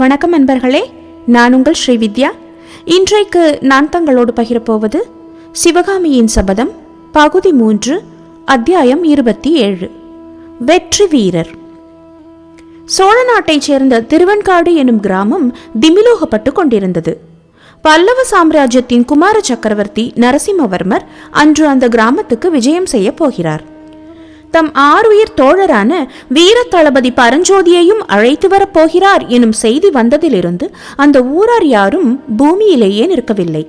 வணக்கம் நண்பர்களே, நான் உங்கள் ஸ்ரீவித்யா. இன்றைக்கு நான் தங்களோடு பகிரப்போவது சிவகாமியின் சபதம் பகுதி 3 அத்தியாயம் 27 வெற்றி வீரர். சோழ நாட்டைச் சேர்ந்த திருவெண்காடு எனும் கிராமம் திமிலோகப்பட்டு கொண்டிருந்தது. பல்லவ சாம்ராஜ்யத்தின் குமார சக்கரவர்த்தி நரசிம்மவர்மர் அன்று அந்த கிராமத்துக்கு விஜயம் செய்ய போகிறார். தம் ஆறுயிர் தோழரான வீர தளபதி பரஞ்சோதியையும் அழைத்து வரப்போகிறார் எனும் செய்தி வந்ததிலிருந்து அந்த ஊரார் யாரும் பூமியிலேயே நிற்கவில்லை.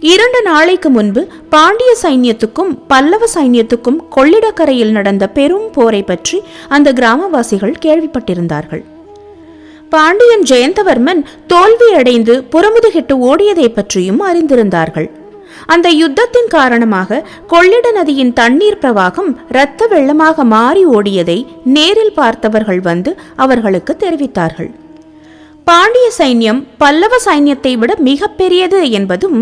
2 நாளைக்கு முன்பு பாண்டிய சைன்யத்துக்கும் பல்லவ சைன்யத்துக்கும் கொள்ளிடக்கரையில் நடந்த பெரும் போரை பற்றி அந்த கிராமவாசிகள் கேள்விப்பட்டிருந்தார்கள். பாண்டியன் ஜெயந்தவர்மன் தோல்வியடைந்து புறமுதுகிட்டு ஓடியதை பற்றியும் அறிந்திருந்தார்கள். அந்த யுத்தத்தின் காரணமாக கொள்ளிட நதியின் தண்ணீர் பிரவாகம் இரத்த வெள்ளமாக மாறி ஓடியதை நேரில் பார்த்தவர்கள் வந்து அவர்களுக்கு தெரிவித்தார்கள். பாண்டிய சைன்யம் பல்லவ சைன்யத்தை விட மிக பெரியது என்பதும்,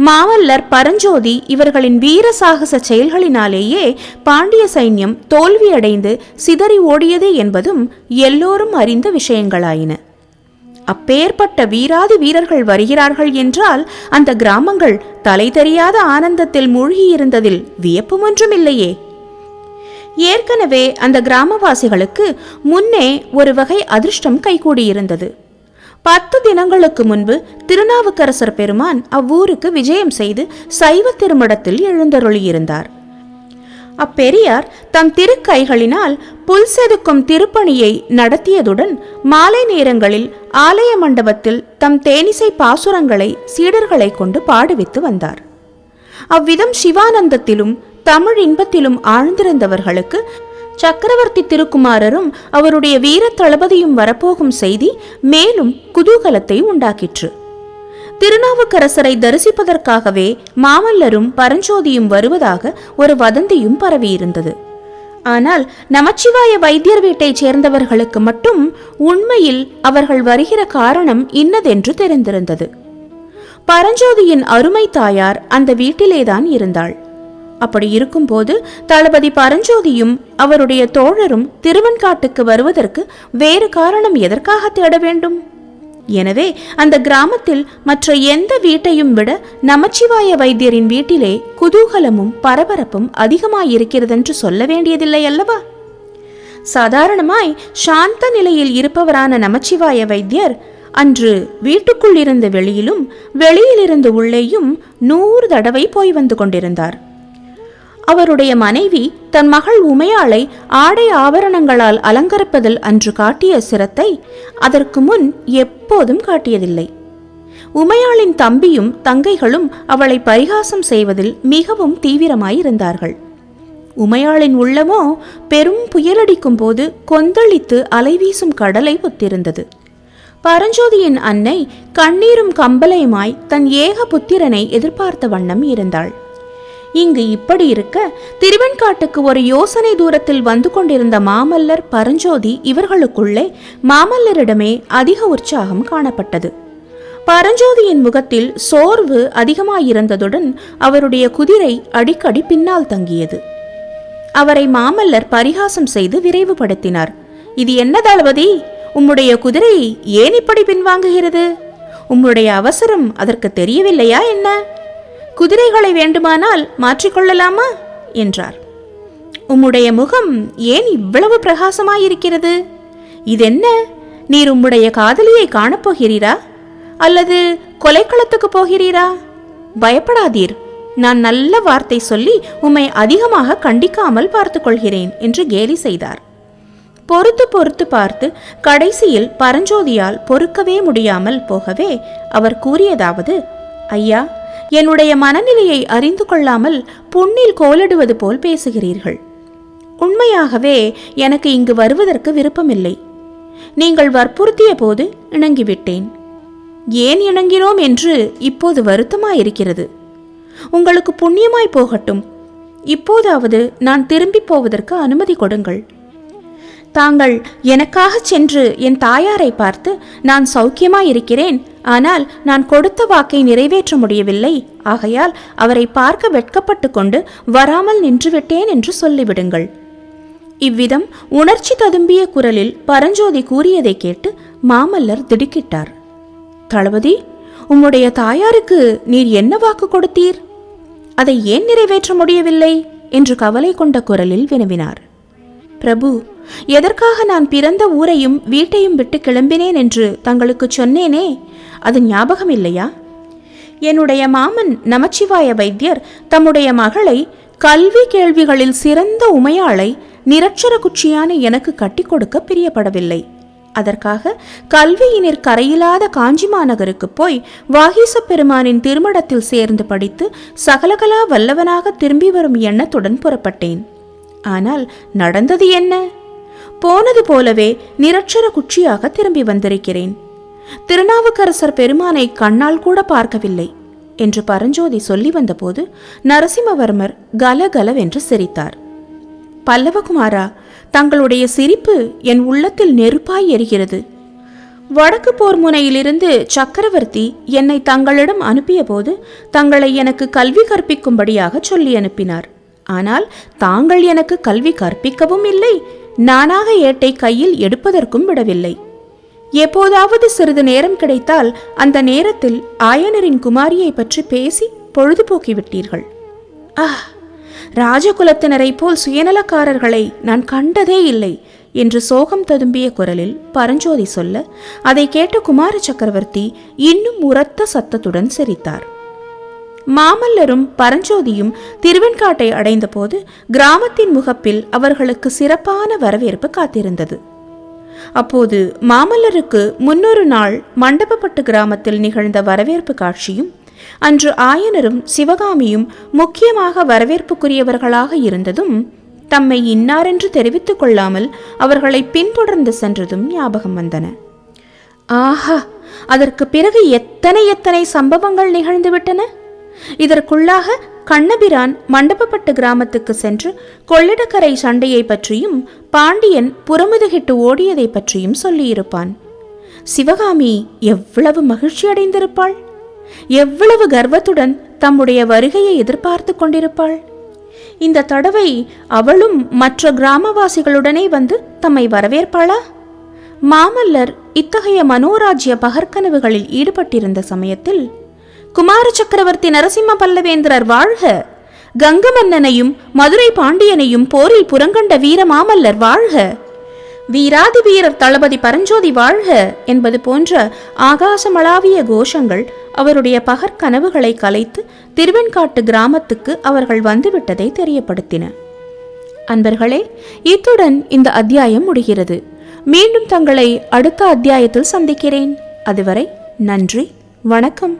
மாமல்லர் பரஞ்சோதி இவர்களின் வீர சாகச செயல்களினாலேயே பாண்டிய சைன்யம் தோல்வியடைந்து சிதறி ஓடியது என்பதும் எல்லோரும் அறிந்த விஷயங்களாயின. அப்பேற்பட்ட வீராதி வீரர்கள் வருகிறார்கள் என்றால் அந்த கிராமங்கள் தலை தெரியாத ஆனந்தத்தில் மூழ்கியிருந்ததில் வியப்பும் ஒன்றுமில்லையே. ஏற்கனவே அந்த கிராமவாசிகளுக்கு முன்னே ஒரு வகை அதிர்ஷ்டம் கைகூடியிருந்தது. 10 தினங்களுக்கு முன்பு திருநாவுக்கரசர் பெருமான் அவ்வூருக்கு விஜயம் செய்து சைவ திருமடத்தில் எழுந்தருளியிருந்தார். அப்பெரியார் தம் திருக்கைகளினால் புல் செதுக்கும் திருப்பணியை நடத்தியதுடன் மாலை நேரங்களில் ஆலய மண்டபத்தில் தம் தேனிசை பாசுரங்களை சீடர்களை கொண்டு பாடுவித்து வந்தார். அவ்விதம் சிவானந்தத்திலும் தமிழ் இன்பத்திலும் ஆழ்ந்திருந்தவர்களுக்கு சக்கரவர்த்தி திருக்குமாரரும் அவருடைய வீர தளபதியும் வரப்போகும் செய்தி மேலும் குதூகலத்தை உண்டாக்கிற்று. திருநாவுக்கரசரை தரிசிப்பதற்காகவே மாமல்லரும் பரஞ்சோதியும் வருவதாக ஒரு வதந்தியும் பரவியிருந்தது. ஆனால் நமச்சிவாய வைத்தியர் வீட்டைச் சேர்ந்தவர்களுக்கு மட்டும் உண்மையில் அவர்கள் வருகிற காரணம் இன்னதென்று தெரிந்திருந்தது. பரஞ்சோதியின் அருமை தாயார் அந்த வீட்டிலேதான் இருந்தாள். அப்படி இருக்கும்போது தளபதி பரஞ்சோதியும் அவருடைய தோழரும் திருவெண்காட்டுக்கு வருவதற்கு வேறு காரணம் எதற்காக தேட வேண்டும்? எனவே அந்த கிராமத்தில் மற்ற எந்த வீட்டையும் விட நமச்சிவாய வைத்தியரின் வீட்டிலே குதூகலமும் பரபரப்பும் அதிகமாயிருக்கிறதென்று சொல்ல வேண்டியதில்லை அல்லவா? சாதாரணமாய் சாந்த நிலையில் இருப்பவரான நமச்சிவாய வைத்தியர் அன்று வீட்டுக்குள் இருந்து வெளியிலும் வெளியிலிருந்து உள்ளேயும் 100 தடவை போய் வந்து கொண்டிருந்தார். அவருடைய மனைவி தன் மகள் உமையாளை ஆடை ஆபரணங்களால் அலங்கரிப்பதில் அன்று காட்டிய சிரத்தை அதற்கு முன் எப்போதும் காட்டியதில்லை. உமையாளின் தம்பியும் தங்கைகளும் அவளை பரிகாசம் செய்வதில் மிகவும் தீவிரமாயிருந்தார்கள். உமையாளின் உள்ளமோ பெரும் புயலடிக்கும் போது கொந்தளித்து அலைவீசும் கடலை ஒத்திருந்தது. பரஞ்சோதியின் அன்னை கண்ணீரும் கம்பலையுமாய் தன் ஏக புத்திரனை எதிர்பார்த்த வண்ணம் இருந்தாள். இங்கு இப்படி இருக்க திருவெண்காட்டுக்கு ஒரு யோசனை தூரத்தில் வந்து கொண்டிருந்த மாமல்லர் பரஞ்சோதி இவர்களுக்குள்ளே மாமல்லரிடமே அதிக உற்சாகம் காணப்பட்டது. பரஞ்சோதியின் முகத்தில் சோர்வு அதிகமாயிருந்ததுடன் அவருடைய குதிரை அடிக்கடி பின்னால் தங்கியது. அவரை மாமல்லர் பரிகாசம் செய்து விரைவுபடுத்தினார். இது என்ன தளபதி, உம்முடைய குதிரை ஏன் இப்படி பின்வாங்குகிறது? உம்முடைய அவசரம் அதற்கு தெரியவில்லையா என்ன? குதிரைகளை வேண்டுமானால் மாற்றிக்கொள்ளலாமா என்றார். உம்முடைய முகம் ஏன் இவ்வளவு பிரகாசமாயிருக்கிறது? இதென்ன, நீர் உம்முடைய காதலியை காணப்போகிறீரா அல்லது கொலைக்களத்துக்கு போகிறீரா? பயப்படாதீர், நான் நல்ல வார்த்தை சொல்லி உம்மை அதிகமாக கண்டிக்காமல் பார்த்து கொள்கிறேன் என்று கேலி செய்தார். பொறுத்து பொறுத்து பார்த்து கடைசியில் பரஞ்சோதியால் பொறுக்கவே முடியாமல் போகவே அவர் கூறியதாவது, ஐயா, என்னுடைய மனநிலையை அறிந்து கொள்ளாமல் புண்ணில் கோலிடுவது போல் பேசுகிறீர்கள். உண்மையாகவே எனக்கு இங்கு வருவதற்கு விருப்பமில்லை. நீங்கள் வற்புறுத்திய போது இணங்கிவிட்டேன். ஏன் இணங்கினோம் என்று இப்போது வருத்தமாயிருக்கிறது. உங்களுக்கு புண்ணியமாய் போகட்டும். இப்போதாவது நான் திரும்பி போவதற்கு அனுமதி கொடுங்கள். தாங்கள் எனக்காக சென்று என் தாயாரை பார்த்து, நான் சௌக்கியமாயிருக்கிறேன், ஆனால் நான் கொடுத்த வாக்கை நிறைவேற்ற முடியவில்லை, ஆகையால் அவரை பார்க்க வெட்கப்பட்டு கொண்டு வராமல் நின்றுவிட்டேன் என்று சொல்லிவிடுங்கள். இவ்விதம் உணர்ச்சி ததும்பிய குரலில் பரஞ்சோதி கூறியதை கேட்டு மாமல்லர் திடுக்கிட்டார். தளபதி, உம்முடைய தாயாருக்கு நீர் என்ன வாக்கு கொடுத்தீர்? அதை ஏன் நிறைவேற்ற முடியவில்லை என்று கவலை கொண்ட குரலில் வினவினார். பிரபு, எதற்காக நான் பிறந்த ஊரையும் வீட்டையும் விட்டு கிளம்பினேன் என்று தங்களுக்கு சொன்னேனே, அது ஞாபகம் இல்லையா? என்னுடைய மாமன் நமச்சிவாய வைத்தியர் தம்முடைய மகளை கல்வி கேள்விகளில் சிறந்த உமையாளை நிரட்சர குச்சியான எனக்கு கட்டி கொடுக்க பிரியப்படவில்லை. அதற்காக கல்வியினர் கரையில்லாத காஞ்சி மாநகருக்கு போய் வாகீச பெருமானின் திருமணத்தில் சேர்ந்து படித்து சகலகலா வல்லவனாக திரும்பி வரும் எண்ணத்துடன் புறப்பட்டேன். ஆனால் நடந்தது என்ன? போனது போலவே நிரட்சர குச்சியாக திரும்பி வந்திருக்கிறேன். திருநாவுக்கரசர் பெருமானை கண்ணால் கூட பார்க்கவில்லை என்று பரஞ்சோதி சொல்லி வந்தபோது நரசிம்மவர்மர் கலகலவென்று சிரித்தார். பல்லவகுமாரா, தங்களுடைய சிரிப்பு என் உள்ளத்தில் நெருப்பாய் எரிகிறது. வடக்கு போர் முனையிலிருந்து சக்கரவர்த்தி என்னை தங்களிடம் அனுப்பிய போது தங்களை எனக்கு கல்வி கற்பிக்கும்படியாக சொல்லி அனுப்பினார். ஆனால் தாங்கள் எனக்கு கல்வி கற்பிக்கவும் இல்லை, நானாக ஏட்டை கையில் எடுப்பதற்கும் விடவில்லை. எப்போதாவது சிறிது நேரம் கிடைத்தால் அந்த நேரத்தில் ஆயனரின் குமாரியை பற்றி பேசி பொழுதுபோக்கிவிட்டீர்கள். ராஜகுலத்தினரை போல் சுயநலக்காரர்களை நான் கண்டதே இல்லை என்று சோகம் ததும்பிய குரலில் பரஞ்சோதி சொல்ல, அதை கேட்ட குமார சக்கரவர்த்தி இன்னும் உரத்த சத்தத்துடன் சிரித்தார். மாமல்லரும் பரஞ்சோதியும் திருவெண்காட்டை அடைந்த போது கிராமத்தின் முகப்பில் அவர்களுக்கு சிறப்பான வரவேற்பு காத்திருந்தது. அப்போது மாமல்லருக்கு முன்னொரு நாள் மண்டபப்பட்டு கிராமத்தில் நிகழ்ந்த வரவேற்பு காட்சியும், அன்று ஆயனரும் சிவகாமியும் முக்கியமாக வரவேற்புக்குரியவர்களாக இருந்ததும், தம்மை இன்னாரென்று தெரிவித்துக் கொள்ளாமல் அவர்களை பின்தொடர்ந்து சென்றதும் ஞாபகம் வந்தன. ஆஹா, அதற்கு பிறகு எத்தனை எத்தனை சம்பவங்கள் நிகழ்ந்துவிட்டன! இதற்குள்ளாக கண்ணபிரான் மண்டபப்பட்டு கிராமத்துக்கு சென்று கொள்ளிடக்கரை சண்டையை பற்றியும் பாண்டியன் புறமுதுகிட்டு ஓடியதை பற்றியும் சொல்லியிருப்பான். சிவகாமி எவ்வளவு மகிழ்ச்சி அடைந்திருப்பாள்! எவ்வளவு கர்வத்துடன் தம்முடைய வருகையை எதிர்பார்த்து கொண்டிருப்பாள்! இந்த தடவை அவளும் மற்ற கிராமவாசிகளுடனே வந்து தம்மை வரவேற்பாளா? மாமல்லர் இத்தகைய மனோராஜ்ய பகற்கனவுகளில் ஈடுபட்டிருந்த சமயத்தில், குமார சக்கரவர்த்தி நரசிம்ம பல்லவேந்திரர் வாழ்க, கங்க மன்னனையும் மதுரை பாண்டியனையும் போரில் புறங்கண்ட வீர மாமல்லர் வாழ்க, வீராதி வீரர் தளபதி பரஞ்சோதி வாழ்க என்பது போன்ற ஆகாசமளாவிய கோஷங்கள் அவருடைய பகற்கனவுகளை கலைத்து திருவெண்காட்டு கிராமத்துக்கு அவர்கள் வந்துவிட்டதை தெரியப்படுத்தின. அன்பர்களே, இத்துடன் இந்த அத்தியாயம் முடிகிறது. மீண்டும் தங்களை அடுத்த அத்தியாயத்தில் சந்திக்கிறேன். அதுவரை நன்றி, வணக்கம்.